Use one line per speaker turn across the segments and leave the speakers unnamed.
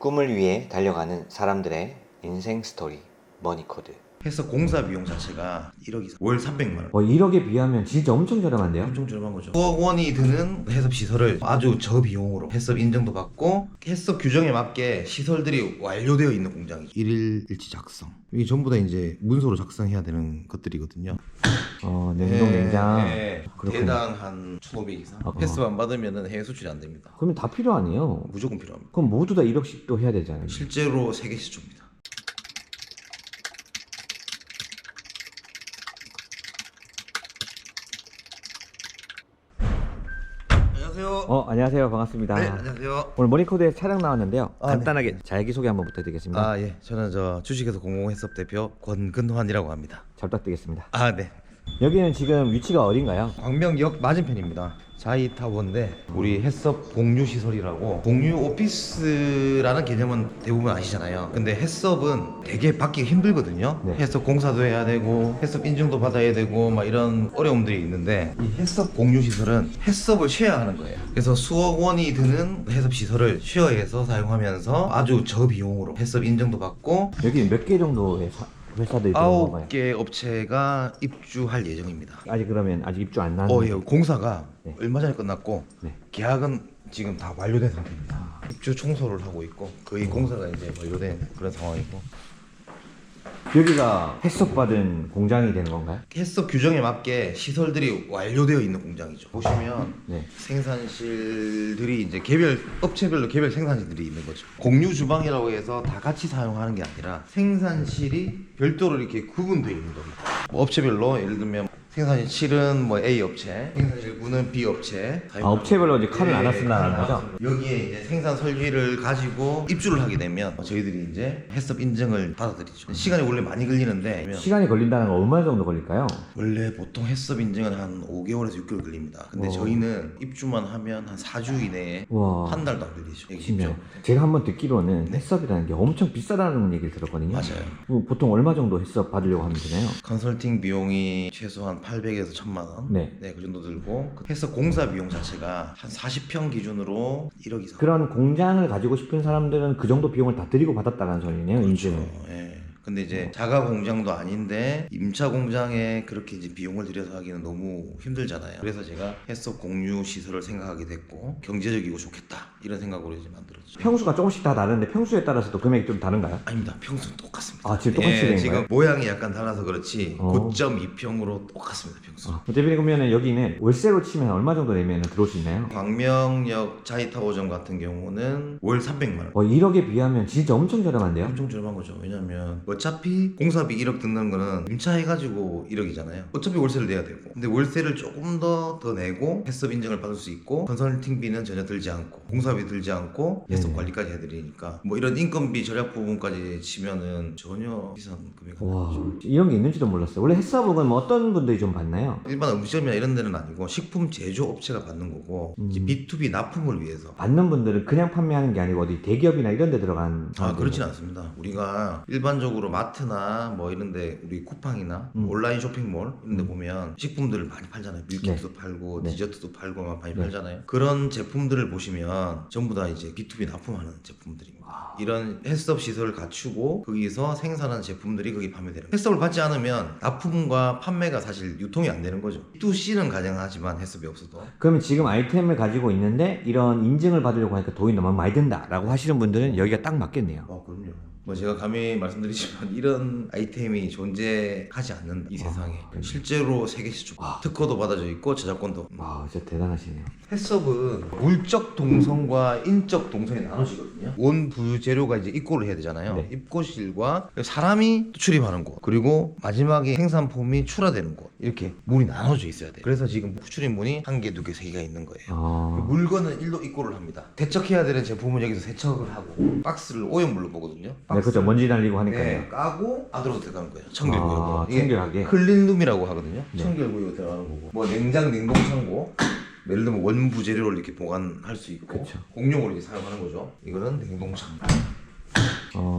꿈을 위해 달려가는 사람들의 인생 스토리 머니코드.
해서 공사 비용 자체가 1억 이상, 월 300만 원.
1억에 비하면 진짜 엄청 저렴한데요?
엄청 저렴한 거죠. 수억 원이 드는 해썹 시설을 아주 저비용으로 해썹 인증도 받고 해썹 규정에 맞게 시설들이 완료되어 있는 공장이죠. 일일 일지 작성. 이게 전부 다 이제 문서로 작성해야 되는 것들이거든요.
냉동 냉장. 그렇군요.
대당 한 1,500 이상. 패스 안 받으면 해외 수출이 안 됩니다.
그러면 다 필요하네요.
무조건 필요합니다.
그럼 모두 다 1억씩 또 해야 되잖아요.
실제로 3개씩 줍니다. 안녕하세요.
안녕하세요. 반갑습니다.
네, 안녕하세요.
오늘 머니코드에 촬영 나왔는데요.
아,
간단하게 자기소개 한번 부탁드리겠습니다.
아, 예. 저는 주식회사 공공해썹 대표 권근환이라고 합니다.
잘 부탁드리겠습니다.
아, 네.
여기는 지금 위치가 어딘가요?
광명역 맞은편입니다. 자이타워인데 우리 해썹 공유 시설이라고, 공유 오피스라는 개념은 대부분 아시잖아요. 근데 해썹은 되게 받기가 힘들거든요.
네.
해썹 공사도 해야 되고 해썹 인증도 받아야 되고 막 이런 어려움들이 있는데, 이 해썹 공유 시설은 해썹을 쉐어하는 거예요. 그래서 수억 원이 드는 해썹 시설을 쉐어해서 사용하면서 아주 저비용으로 해썹 인증도 받고
여기 몇 개 정도의 회사들이 들어온 건가요?
9개 업체가 입주할 예정입니다.
아직 입주 안 난.
예. 공사가
네.
얼마 전에 끝났고
네.
계약은 지금 다 완료된 상태입니다. 입주 청소를 하고 있고 거의 공사가 이제 완료된 그런 상황이고,
여기가 해썹 받은 공장이 되는 건가요?
해썹 규정에 맞게 시설들이 완료되어 있는 공장이죠. 보시면
네.
생산실들이 이제 개별 업체별로 개별 생산실들이 있는 거죠. 공유 주방이라고 해서 다 같이 사용하는 게 아니라 생산실이 별도로 이렇게 구분되어 있는 겁니다. 뭐 업체별로 예를 들면 생산실은 뭐 A 업체, 생산실 9는 B 업체.
업체별로 이제 칸을 나눠쓴다는 거죠?
여기에 이제 생산 설비를 가지고 입주를 하게 되면 저희들이 이제 해썹 인증을 받아들이죠. 시간이 원래 많이 걸리는데,
시간이 걸린다는 건 얼마 정도 걸릴까요?
원래 보통 해썹 인증은 한 5개월에서 6개월 걸립니다. 근데 저희는 입주만 하면 한 4주 이내에
와.
한 달도 안 걸리죠. 여기
진짜요?
입주.
제가 한번 듣기로는 해썹이라는 게 엄청 비싸다는 얘기를 들었거든요.
맞아요.
보통 얼마 정도 해썹 받으려고 하면 되나요?
컨설팅 비용이 최소한 800에서 1000만 원.
네.
그 정도 들고, 해썹 공사 비용 자체가 한 40평 기준으로 1억 이상.
그런 공장을 가지고 싶은 사람들은 그 정도 비용을 다 드리고 받았다는 소리네요. 인증을.
예. 근데 이제 자가 공장도 아닌데 임차 공장에 그렇게 이제 비용을 들여서 하기는 너무 힘들잖아요. 그래서 제가 해썹 공유 시설을 생각하게 됐고, 경제적이고 좋겠다 이런 생각으로 이제 만들었죠.
평수가 조금씩 다 다른데 평수에 따라서도 금액이 좀 다른가요?
아닙니다. 평수는 똑같습니다.
아, 지금 똑같이 된 거예요?
지금 모양이 약간 달라서 그렇지 9.2평으로 똑같습니다. 평수.
대표님 그러면 여기는 월세로 치면 얼마 정도 내면 들어올 수 있나요?
광명역 자이타워점 같은 경우는 월 300만 원.
1억에 비하면 진짜 엄청 저렴한데요?
엄청 저렴한 거죠. 왜냐면 어차피 공사비 1억 드는 거는 임차해가지고 1억이잖아요. 어차피 월세를 내야 되고, 근데 월세를 조금 더 내고 해썹 인증을 받을 수 있고, 컨설팅비는 전혀 들지 않고 공사비 들지 않고 해썹
네.
관리까지 해드리니까 뭐 이런 인건비 절약 부분까지 치면은 전혀 비싼 금액이
와,
아니죠.
이런 게 있는지도 몰랐어요. 원래 햇사복은 뭐 어떤 분들이 좀 받나요?
일반 음식점이나 이런 데는 아니고 식품 제조 업체가 받는 거고, 이제 B2B 납품을 위해서.
받는 분들은 그냥 판매하는 게 아니고 어디 대기업이나 이런 데 들어간
그렇진 않습니다. 우리가 일반적으로 마트나 뭐 이런데, 우리 쿠팡이나 온라인 쇼핑몰 이런 데 보면 식품들을 많이 팔잖아요. 밀키트도 팔고
네.
디저트도 팔고 막 많이
네.
팔잖아요. 그런 제품들을 보시면 전부 다 이제 B2B 납품하는 제품들입니다. 이런 해썹 시설을 갖추고 거기서 생산한 제품들이 거기 판매되는 거예요. 해썹을 받지 않으면 납품과 판매가 사실 유통이 안 되는 거죠. B2C는 가능하지만 해썹이 없어도.
그러면 지금 아이템을 가지고 있는데 이런 인증을 받으려고 하니까 돈이 너무 많이 든다라고 하시는 분들은 여기가 딱 맞겠네요.
그럼요. 뭐 제가 감히 말씀드리지만 이런 아이템이 존재하지 않는 이 세상에 실제로 3개씩 좀 특허도 받아져 있고 저작권도.
와, 진짜 대단하시네요.
해썹은 물적 동선과 인적 동선이 나눠지거든요. 원부 재료가 이제 입고를 해야 되잖아요.
네.
입고실과 사람이 출입하는 곳, 그리고 마지막에 생산품이 출하되는 곳, 이렇게 문이 나눠져 있어야 돼요. 그래서 지금 출입문이 1개, 2개, 3개가 있는 거예요. 물건은 일로 입고를 합니다. 세척해야 되는 제품은 여기서 세척을 하고, 박스를 오염물로 보거든요.
네, 그렇죠. 먼지 날리고 하니까요.
네, 까고 안으로 들어가는 거예요. 청결구역으로. 이게
청결하게.
클린룸이라고 하거든요.
네.
청결구역으로 들어가는 거고. 뭐 냉장, 냉동 창고. 예를 들면 원부 재료를 이렇게 보관할 수 있고,
그쵸.
공용으로 이렇게 사용하는 거죠. 이거는 냉동 창고.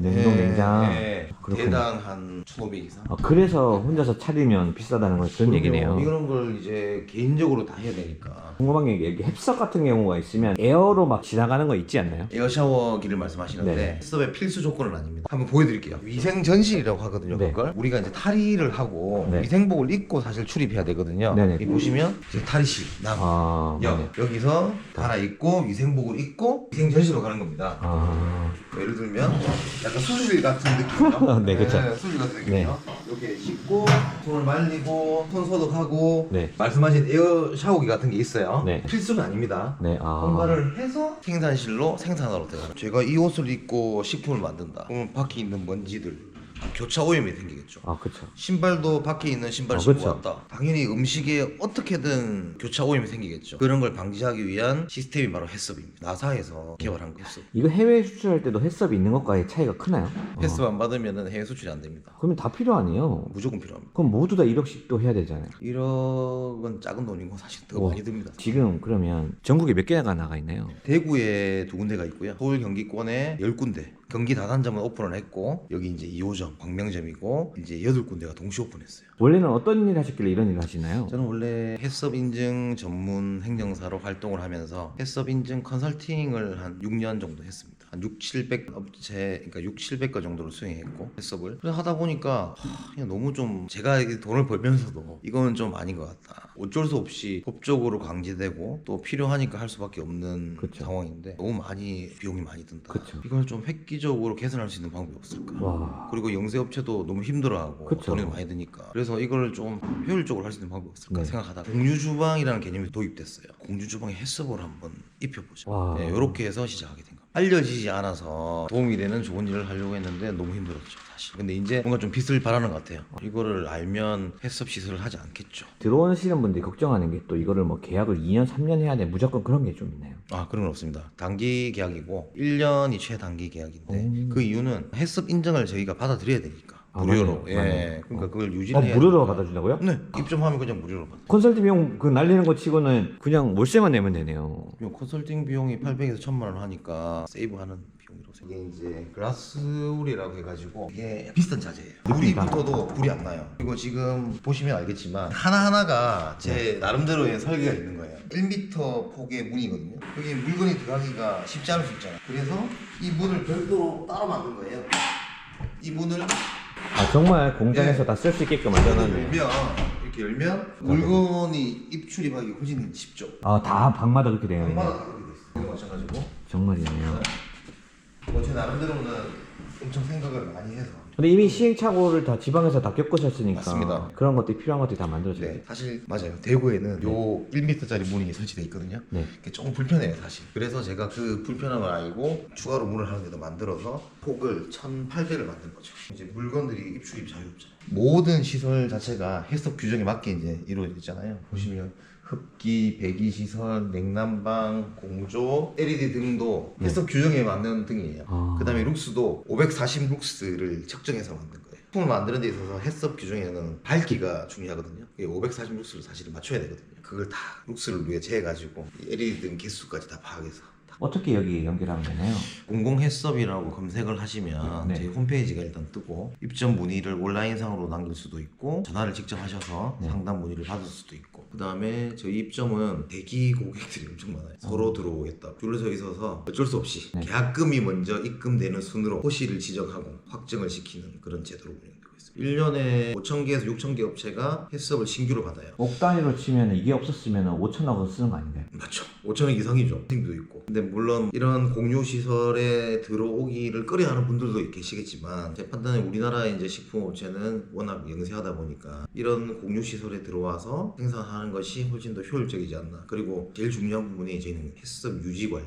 냉동 냉장.
네,
그렇군요.
대당 한 1,500 이상.
그래서 혼자서 차리면 비싸다는 걸 그런 얘기네요.
이런 걸 이제 개인적으로 다 해야 되니까.
궁금한 게 이게 햅석 같은 경우가 있으면 에어로 막 지나가는 거 있지 않나요?
에어 샤워기를 말씀하시는데
네.
햅섭의 필수 조건은 아닙니다. 한번 보여드릴게요. 위생 전실이라고 하거든요.
네.
그걸 우리가 이제 탈의를 하고
네.
위생복을 입고 사실 출입해야 되거든요.
네네.
여기 보시면 이제 탈의실 남.
네네.
여기서 갈아입고 위생복을 입고 위생 전실로 가는 겁니다. 예를 들면 약간 수술 같은 느낌이요.
네, 그쵸.
수술 같은 느낌이요. 이렇게 씻고 손을 말리고 손 소독하고
네.
말씀하신 에어 샤워기 같은 게 있어요.
네.
필수는 아닙니다.
네.
통과를 해서 생산실로 생산하러 들어가요. 제가 이 옷을 입고 식품을 만든다. 그러면 밖에 있는 먼지들, 교차 오염이 생기겠죠.
그쵸.
신발도 밖에 있는 신발
그쵸.
신고 왔다. 당연히 음식에 어떻게든 교차 오염이 생기겠죠. 그런 걸 방지하기 위한 시스템이 바로 햇섭입니다. 나사에서 개발한 거 햇섭.
이거 해외 수출할 때도 햇섭이 있는 것과의 차이가 크나요?
햇섭 안 받으면 해외 수출이 안 됩니다.
그러면 다 필요하네요.
무조건 필요합니다.
그럼 모두 다 1억씩 또 해야 되잖아요.
1억은 작은 돈이고 사실 더
우와.
많이 듭니다.
지금 그러면 전국에 몇 개가 나가 있나요?
대구에 2군데가 있고요. 서울 경기권에 10군데. 경기 다산점은 오픈을 했고 여기 이제 2호점 광명점이고 이제 8군데가 동시 오픈했어요.
원래는 어떤 일 하셨길래 이런 일을 하시나요?
저는 원래 햇섭 인증 전문 행정사로 활동을 하면서 햇섭 인증 컨설팅을 한 6년 정도 했습니다. 한 600, 700업체, 그러니까 700거 정도를 수행했고 햇섭을. 그래서 하다 보니까 그냥 너무 좀 제가 돈을 벌면서도 이거는 좀 아닌 것 같다. 어쩔 수 없이 법적으로 강제되고 또 필요하니까 할 수밖에 없는
그쵸.
상황인데 너무 많이 비용이 많이 든다.
그쵸.
이걸 좀 획기적으로 개선할 수 있는 방법이 없을까.
와.
그리고 영세업체도 너무 힘들어하고
그쵸.
돈이 많이 드니까 그래서 이걸 좀 효율적으로 할 수 있는 방법이 없을까
네.
생각하다가 공유주방이라는 개념이 도입됐어요. 공유주방에 햇섭을 한번 입혀보자.
와.
네, 이렇게 해서 시작하게 된 겁니다. 알려지지 않아서 도움이 되는 좋은 일을 하려고 했는데 너무 힘들었죠 사실. 근데 이제 뭔가 좀 빛을 발하는 것 같아요. 이거를 알면 햇섭 시설을 하지 않겠죠.
들어오시는 분들이 걱정하는 게 또 이거를 뭐 계약을 2년, 3년 해야 돼 무조건 그런 게 좀 있나요?
그런 건 없습니다. 단기 계약이고 1년이 최단기 계약인데 그 이유는 햇섭 인증을 저희가 받아들여야 되니까 무료로.
맞아요.
예.
맞아요.
그러니까 그걸 유지해야
무료로
되니까.
받아준다고요?
네. 입점하면 그냥 무료로 받아.
컨설팅 비용 그 날리는 거 치고는 그냥 월세만 내면 되네요.
컨설팅 비용이 800에서 1000만 원 하니까 세이브하는 비용이라고 생각해요. 이게 이제 글라스울이라고 해가지고 이게 비싼 자재예요. 물이 붙어도 불이 안 나요. 그리고 지금 보시면 알겠지만 하나하나가 제 나름대로의 설계가 있는 거예요. 1m 폭의 문이거든요. 여기 물건이 들어가기가 쉽지 않을 수 있잖아요. 그래서 이 문을 별도로 따로 만든 거예요. 이 문을
정말 공장에서 다 쓸 수 있게끔 만들어놨네요.
이렇게 열면 물건이 입출입하기 훨씬 쉽죠.
다 방마다 그렇게 되어 있네요.
방마다 다 그렇게 돼 있어요. 이거 마찬가지고.
정말이네요.
제 나름대로는 엄청 생각을 많이 해서.
근데 이미 시행착오를 다 지방에서 다 겪으셨으니까
맞습니다.
그런 것들이 필요한 것들이 다 만들어져요.
네, 사실 맞아요. 대구에는 요 1m짜리 문이 설치돼 있거든요.
네.
그게 조금 불편해요, 사실. 그래서 제가 그 불편함을 알고 추가로 문을 하나 더 만들어서 폭을 1,800을 만든 거죠. 이제 물건들이 입출입 자유롭잖아요. 모든 시설 자체가 햇섭 규정에 맞게 이제 이루어지잖아요. 보시면 흡기, 배기 시설, 냉난방, 공조, LED 등도 햇섭 규정에 맞는 등이에요. 그다음에 룩스도 540 룩스를 측정해서 만든 거예요. 품을 만드는 데 있어서 햇섭 규정에는 밝기가 중요하거든요. 540 룩스를 사실은 맞춰야 되거든요. 그걸 다 룩스를 위해 재가지고 LED 등 개수까지 다 파악해서.
어떻게 여기 연결하면 되나요?
공공햇섭이라고 검색을 하시면
네.
저희 홈페이지가 일단 뜨고 입점 문의를 온라인상으로 남길 수도 있고 전화를 직접 하셔서
네.
상담 문의를 받을 수도 있고 그 다음에 저희 입점은 대기 고객들이 엄청 많아요. 서로 들어오겠다 줄을 서 있어서 어쩔 수 없이
네.
계약금이 먼저 입금되는 순으로 호시를 지정하고 확정을 시키는 그런 제도로 운영되고 있습니다. 1년에 5,000개에서 6,000개 업체가 햇섭을 신규로 받아요.
억 단위로 치면 이게 없었으면 5천억원 쓰는 거 아닌가요?
맞죠. 5천억 이상이죠. 생도 있고. 근데 물론 이런 공유 시설에 들어오기를 꺼려하는 분들도 계시겠지만 제 판단에 우리나라의 이제 식품업체는 워낙 영세하다 보니까 이런 공유 시설에 들어와서 생산하는 것이 훨씬 더 효율적이지 않나. 그리고 제일 중요한 부분이 저희는 햇섭 유지 관리.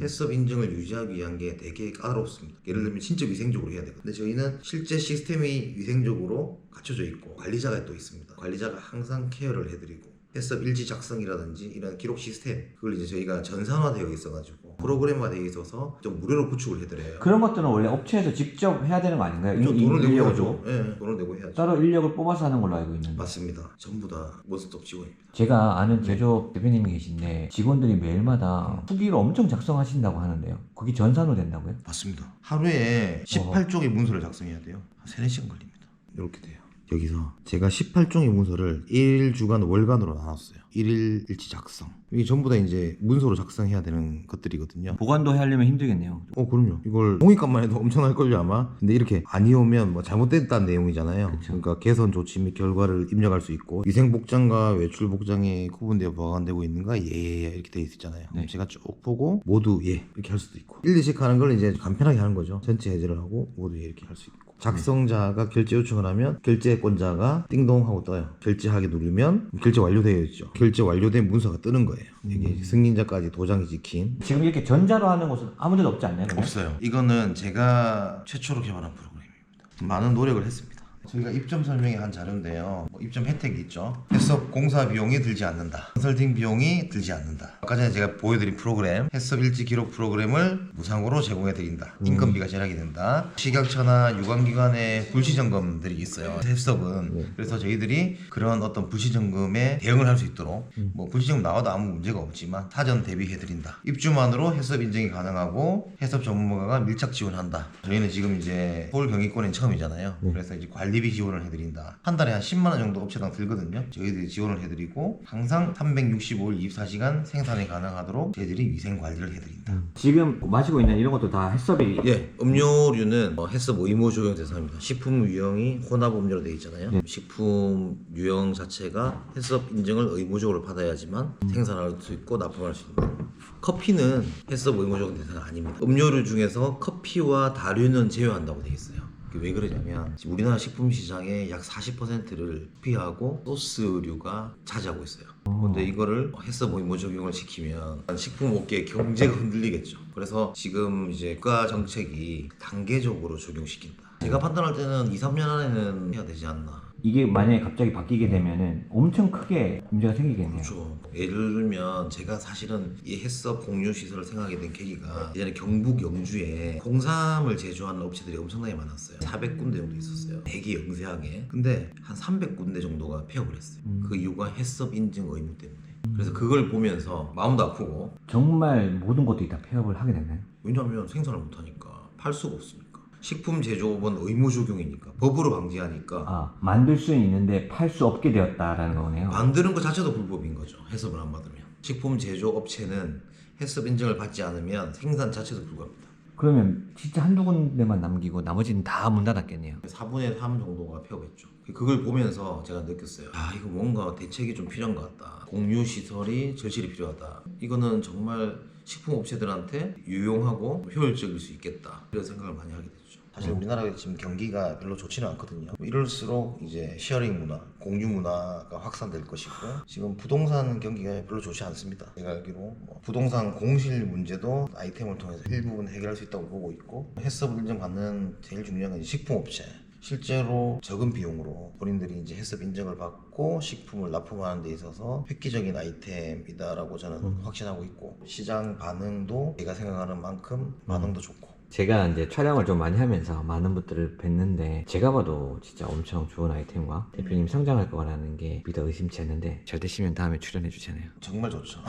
햇섭 인증을 유지하기 위한 게 되게 까다롭습니다. 예를 들면 진짜 위생적으로 해야 되거든요. 근데 저희는 실제 시스템이 위생적으로 갖춰져 있고 관리자가 또 있습니다. 관리자가 항상 케어를 해드리고 햇섭 일지 작성이라든지 이런 기록 시스템 그걸 이제 저희가 전산화되어 있어가지고 프로그램화 되어 있어서 좀 무료로 구축을 해드려요.
그런 것들은 원래 업체에서 직접 해야 되는 거 아닌가요?
좀 돈을 내고
인력을
해야죠.
주고?
예, 돈을 내고 해야죠.
따로 인력을 뽑아서 하는 걸로 알고 있는데.
맞습니다. 전부 다 원스톱 지원입니다.
제가 아는 제조업 대표님이 계신데 직원들이 매일마다 후기를 엄청 작성하신다고 하는데요. 그게 전산으로 된다고요?
맞습니다. 하루에 18종의 문서를 작성해야 돼요. 한 3, 4시간 걸립니다. 이렇게 돼요. 여기서 제가 18종의 문서를 1주간 월간으로 나눴어요. 1일 일지 작성. 이게 전부 다 이제 문서로 작성해야 되는 것들이거든요.
보관도 하려면 힘들겠네요.
그럼요. 이걸 종이값만 해도 엄청날걸요 아마. 근데 이렇게 아니오면 뭐 잘못됐다는 내용이잖아요.
그쵸.
그러니까 개선 조치 및 결과를 입력할 수 있고 위생 복장과 외출 복장이 구분되어 보관되고 있는가 예 이렇게 돼 있잖아요.
네.
제가 쭉 보고 모두 예 이렇게 할 수도 있고 1, 2씩 하는 걸 이제 간편하게 하는 거죠. 전체 해제를 하고 모두 예 이렇게 할 수 있고. 작성자가 결제 요청을 하면 결제권자가 띵동 하고 떠요. 결제하기 누르면 결제 완료되어 있죠. 결제 완료된 문서가 뜨는 거예요. 이게 승인자까지 도장이 찍힌.
지금 이렇게 전자로 하는 곳은 아무 데도 없지 않나요? 그러면?
없어요. 이거는 제가 최초로 개발한 프로그램입니다. 많은 노력을 했습니다. 저희가 입점 설명의 한 자료인데요. 입점 혜택이 있죠. 해썹 공사 비용이 들지 않는다. 컨설팅 비용이 들지 않는다. 아까 전에 제가 보여드린 프로그램 해썹 일지 기록 프로그램을 무상으로 제공해드린다. 인건비가 절약이 된다. 식약처나 유관기관의 불시 점검들이 있어요. 해썹은. 그래서 저희들이 그런 어떤 불시 점검에 대응을 할 수 있도록 뭐 불시 점검 나와도 아무 문제가 없지만 사전 대비해드린다. 입주만으로 해썹 인증이 가능하고 해썹 전문가가 밀착 지원한다. 저희는 지금 이제 서울 경기권엔 처음이잖아요. 그래서 이제 관리비 지원을 해드린다. 한 달에 한 10만 원 정도 업체당 들거든요. 저희들이 지원을 해드리고 항상 365일 24시간 생산이 가능하도록 저희들이 위생 관리를 해드린다.
지금 마시고 있는 이런 것도 다 해썹이
예, 음료류는 해썹 의무 적용 대상입니다. 식품 유형이 혼합 음료로 되어 있잖아요. 식품 유형 자체가 해썹 인증을 의무적으로 받아야지만 생산할 수 있고 납품할 수 있는. 커피는 해썹 의무 적용 대상 아닙니다. 음료류 중에서 커피와 다류는 제외한다고 되어 있어요. 왜 그러냐면 지금 우리나라 식품 시장의 약 40%를 커피하고 소스류가 차지하고 있어요. 근데 이거를 해썹 의무 적용을 시키면 식품 업계의 경제가 흔들리겠죠. 그래서 지금 이제 국가 정책이 단계적으로 적용시킨다. 제가 판단할 때는 2, 3년 안에는 해야 되지 않나.
이게 만약에 갑자기 바뀌게 되면은 엄청 크게 문제가 생기겠네요.
그렇죠. 예를 들면 제가 사실은 이 해썹 공유 시설을 생각하게 된 계기가 예전에 경북 영주에 홍삼을 제조하는 업체들이 엄청나게 많았어요. 400군데 정도 있었어요. 되게 영세하게. 근데 한 300군데 정도가 폐업을 했어요. 그 이유가 해썹 인증 의무 때문에. 그래서 그걸 보면서 마음도 아프고.
정말 모든 것들이 다 폐업을 하게 되나요?
왜냐하면 생산을 못하니까 팔 수가 없으니까. 식품 제조업은 의무 적용이니까 법으로 방지하니까
만들 수는 있는데 팔 수 없게 되었다라는 거네요.
만드는 것 자체도 불법인 거죠. 해썹을 안 받으면. 식품 제조 업체는 해썹 인증을 받지 않으면 생산 자체도 불가합니다.
그러면 진짜 한두 군데만 남기고 나머지는 다 문 닫았겠네요.
4분의 3 정도가 폐업했죠. 그걸 보면서 제가 느꼈어요. 이거 뭔가 대책이 좀 필요한 것 같다. 공유 시설이 절실히 필요하다. 이거는 정말 식품 업체들한테 유용하고 효율적일 수 있겠다. 이런 생각을 많이 하게 됐죠. 사실 우리나라가 지금 경기가 별로 좋지는 않거든요. 이럴수록 이제 쉐어링 문화, 공유 문화가 확산될 것이고 지금 부동산 경기가 별로 좋지 않습니다. 제가 알기로 부동산 공실 문제도 아이템을 통해서 일부분 해결할 수 있다고 보고 있고 해썹 인증받는 제일 중요한 건 식품업체. 실제로 적은 비용으로 본인들이 이제 해썹 인증을 받고 식품을 납품하는 데 있어서 획기적인 아이템이다라고 저는 확신하고 있고 시장 반응도 제가 생각하는 만큼 반응도 좋고
제가 이제 촬영을 좀 많이 하면서 많은 분들을 뵀는데 제가 봐도 진짜 엄청 좋은 아이템과 대표님 성장할 거라는 게 믿어 의심치 않는데 잘 되시면 다음에 출연해 주잖아요.
정말 좋죠.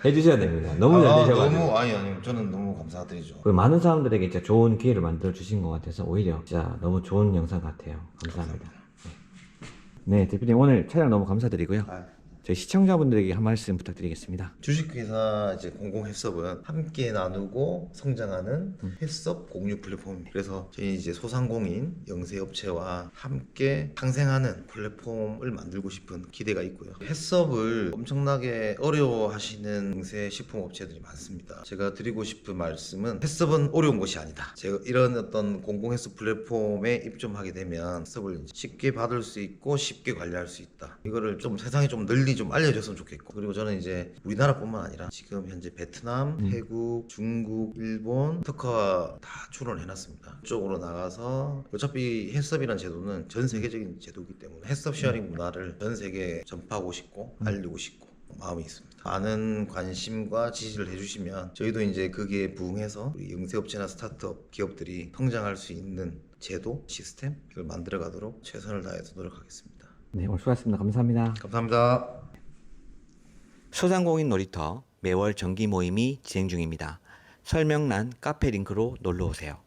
해주셔야 됩니다. 너무 잘 되셔가지고.
너무 아니 저는 너무 감사드리죠.
그리고 많은 사람들에게 진짜 좋은 기회를 만들어 주신 것 같아서 오히려 진짜 너무 좋은 영상 같아요. 감사합니다. 네, 대표님 오늘 촬영 너무 감사드리고요. 저희 시청자분들에게 한 말씀 부탁드리겠습니다.
주식회사 이제 공공해썹은 함께 나누고 성장하는 해썹 공유 플랫폼입니다. 그래서 저희 이제 소상공인 영세업체와 함께 상생하는 플랫폼을 만들고 싶은 기대가 있고요. 해썹을 엄청나게 어려워하시는 영세 식품업체들이 많습니다. 제가 드리고 싶은 말씀은 해썹은 어려운 것이 아니다. 제가 이런 어떤 공공해썹 플랫폼에 입점하게 되면 해썹을 쉽게 받을 수 있고 쉽게 관리할 수 있다. 이거를 좀 세상에 좀 널리 좀 알려줬으면 좋겠고 그리고 저는 이제 우리나라뿐만 아니라 지금 현재 베트남, 태국, 중국, 일본, 특허 다 출원을 해놨습니다. 이쪽으로 나가서 어차피 해썹이라는 제도는 전 세계적인 제도이기 때문에 해썹 쉐어링 문화를 전 세계에 전파하고 싶고 알리고 싶고 마음이 있습니다. 많은 관심과 지지를 해주시면 저희도 이제 거기에 부응해서 우리 영세업체나 스타트업 기업들이 성장할 수 있는 제도, 시스템 이걸 만들어 가도록 최선을 다해서 노력하겠습니다.
네, 오늘 수고하셨습니다. 감사합니다.
감사합니다.
소상공인 놀이터 매월 정기 모임이 진행 중입니다. 설명란 카페 링크로 놀러 오세요.